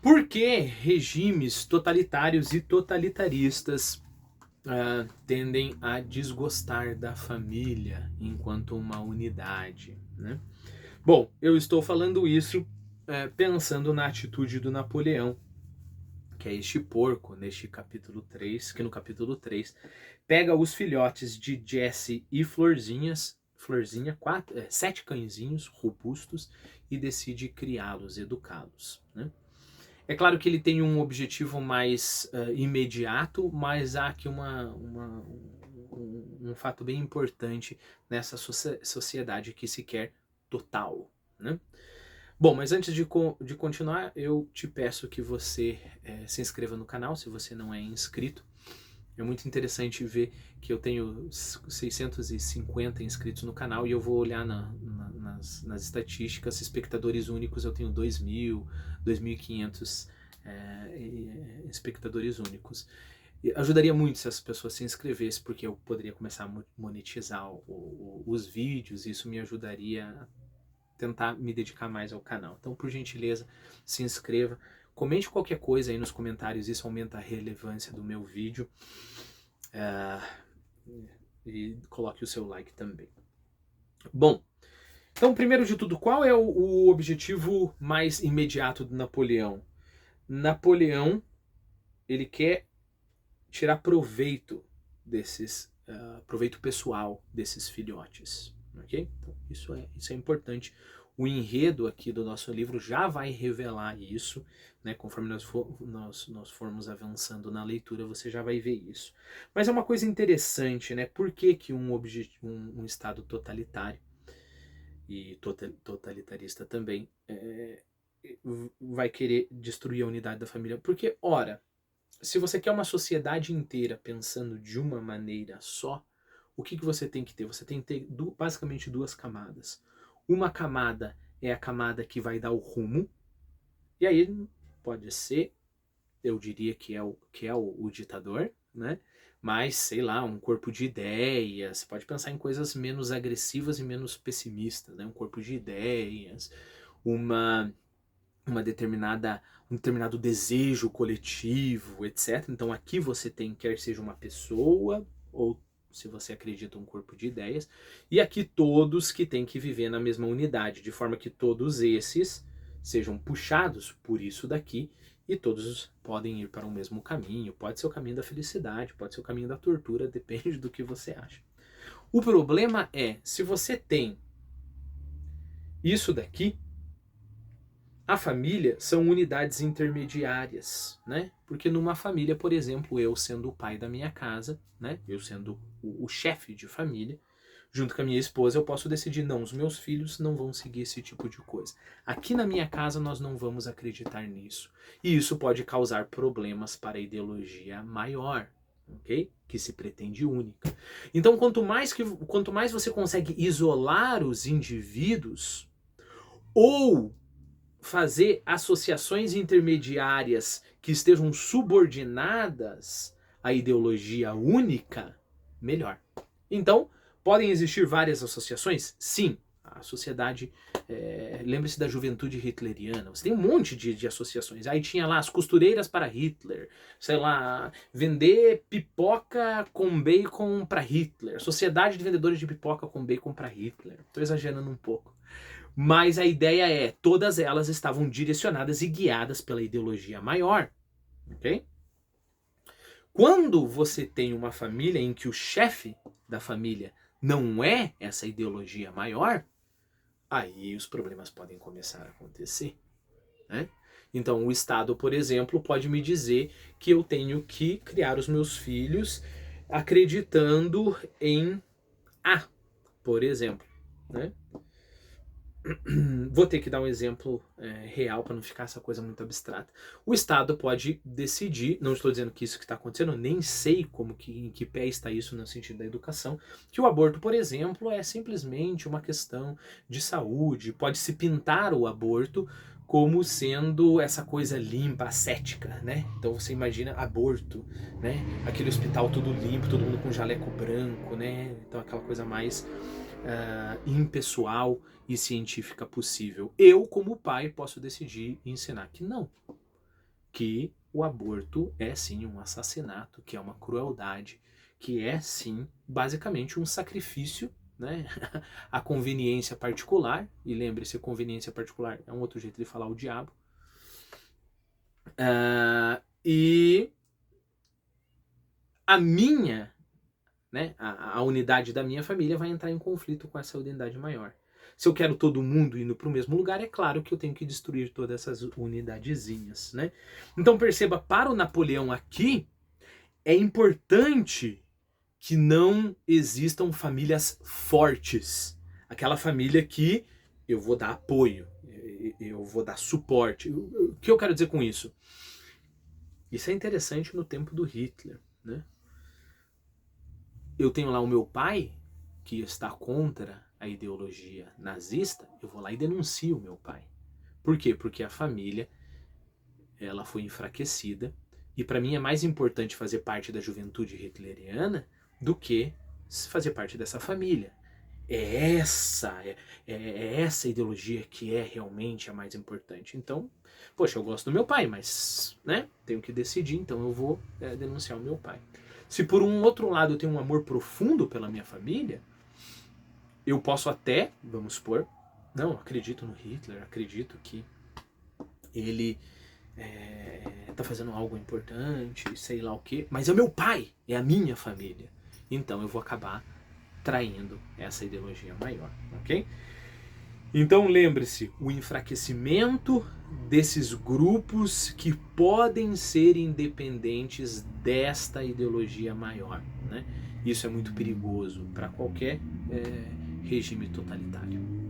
Por que regimes totalitários e totalitaristas tendem a desgostar da família enquanto uma unidade, né? Bom, eu estou falando isso pensando na atitude do Napoleão, que é este porco, neste capítulo 3, que no capítulo 3 pega os filhotes de Jesse e Florzinha, 7 cãezinhos robustos, e decide criá-los, educá-los, né? É claro que ele tem um objetivo mais imediato, mas há aqui um fato bem importante nessa sociedade que se quer total, né? Bom, mas antes de continuar, eu te peço que você se inscreva no canal, se você não é inscrito. É muito interessante ver que eu tenho 650 inscritos no canal e eu vou olhar nas estatísticas, espectadores únicos eu tenho 2.000, 2.500 espectadores únicos. E ajudaria muito se as pessoas se inscrevessem, porque eu poderia começar a monetizar os vídeos, e isso me ajudaria a tentar me dedicar mais ao canal. Então, por gentileza, se inscreva. Comente qualquer coisa aí nos comentários, isso aumenta a relevância do meu vídeo. E coloque o seu like também. Bom, então, primeiro de tudo, qual é o objetivo mais imediato do Napoleão? Napoleão, ele quer tirar proveito proveito pessoal desses filhotes, ok? Então, isso é importante. O enredo aqui do nosso livro já vai revelar isso, né? Conforme nós formos avançando na leitura, você já vai ver isso. Mas é uma coisa interessante, né? Por que um Estado totalitário e totalitarista também vai querer destruir a unidade da família? Porque, ora, se você quer uma sociedade inteira pensando de uma maneira só, o que você tem que ter? Você tem que ter basicamente duas camadas. Uma camada é a camada que vai dar o rumo, e aí pode ser, eu diria que é o ditador, né? Mas, sei lá, um corpo de ideias, você pode pensar em coisas menos agressivas e menos pessimistas, né? Um corpo de ideias, um determinado desejo coletivo, etc. Então aqui você tem, quer seja uma pessoa, ou se você acredita, um corpo de ideias, e aqui todos que têm que viver na mesma unidade, de forma que todos esses sejam puxados por isso daqui, e todos podem ir para o mesmo caminho. Pode ser o caminho da felicidade, pode ser o caminho da tortura, depende do que você acha. O problema é, se você tem isso daqui, a família são unidades intermediárias, né? Porque numa família, por exemplo, eu sendo o pai da minha casa, né? Eu sendo o chefe de família, junto com a minha esposa, eu posso decidir, não, os meus filhos não vão seguir esse tipo de coisa. Aqui na minha casa nós não vamos acreditar nisso. E isso pode causar problemas para a ideologia maior, ok? Que se pretende única. Então, quanto mais você consegue isolar os indivíduos, ou fazer associações intermediárias que estejam subordinadas à ideologia única, melhor. Então, podem existir várias associações? Sim. A sociedade, lembre-se da juventude hitleriana, você tem um monte de associações. Aí tinha lá as costureiras para Hitler, sei lá, vender pipoca com bacon para Hitler, sociedade de vendedores de pipoca com bacon para Hitler. Estou exagerando um pouco. Mas a ideia é, todas elas estavam direcionadas e guiadas pela ideologia maior, ok? Quando você tem uma família em que o chefe da família não é essa ideologia maior, aí os problemas podem começar a acontecer, né? Então o Estado, por exemplo, pode me dizer que eu tenho que criar os meus filhos acreditando em A, por exemplo, né? Vou ter que dar um exemplo real para não ficar essa coisa muito abstrata. O Estado pode decidir, não estou dizendo que isso que está acontecendo, nem sei em que pé está isso no sentido da educação, que o aborto, por exemplo, é simplesmente uma questão de saúde. Pode-se pintar o aborto como sendo essa coisa limpa, ascética, né? Então você imagina aborto, né? Aquele hospital tudo limpo, todo mundo com jaleco branco, né? Então aquela coisa mais impessoal e científica possível. Eu, como pai, posso decidir e ensinar que não. que o aborto é sim um assassinato, que é uma crueldade, que é sim basicamente um sacrifício, né? A conveniência particular, e lembre-se, conveniência particular é um outro jeito de falar o diabo. E a minha, né, a unidade da minha família vai entrar em conflito com essa unidade maior. Se eu quero todo mundo indo para o mesmo lugar, é claro que eu tenho que destruir todas essas unidadezinhas, né? Então perceba, para o Napoleão aqui, é importante que não existam famílias fortes. Aquela família que eu vou dar apoio, eu vou dar suporte. O que eu quero dizer com isso? Isso é interessante no tempo do Hitler, né? Eu tenho lá o meu pai, que está contra a ideologia nazista, eu vou lá e denuncio o meu pai. Por quê? Porque a família, ela foi enfraquecida, e para mim é mais importante fazer parte da juventude hitleriana do que fazer parte dessa família. É essa ideologia que é realmente a mais importante. Então, poxa, eu gosto do meu pai, mas, né, tenho que decidir, então eu vou denunciar o meu pai. Se por um outro lado eu tenho um amor profundo pela minha família, eu posso até, vamos supor, não, acredito no Hitler, acredito que ele tá fazendo algo importante, sei lá o quê, mas é o meu pai, é a minha família. Então eu vou acabar traindo essa ideologia maior, ok? Então lembre-se, o enfraquecimento desses grupos que podem ser independentes desta ideologia maior, né? Isso é muito perigoso para qualquer regime totalitário.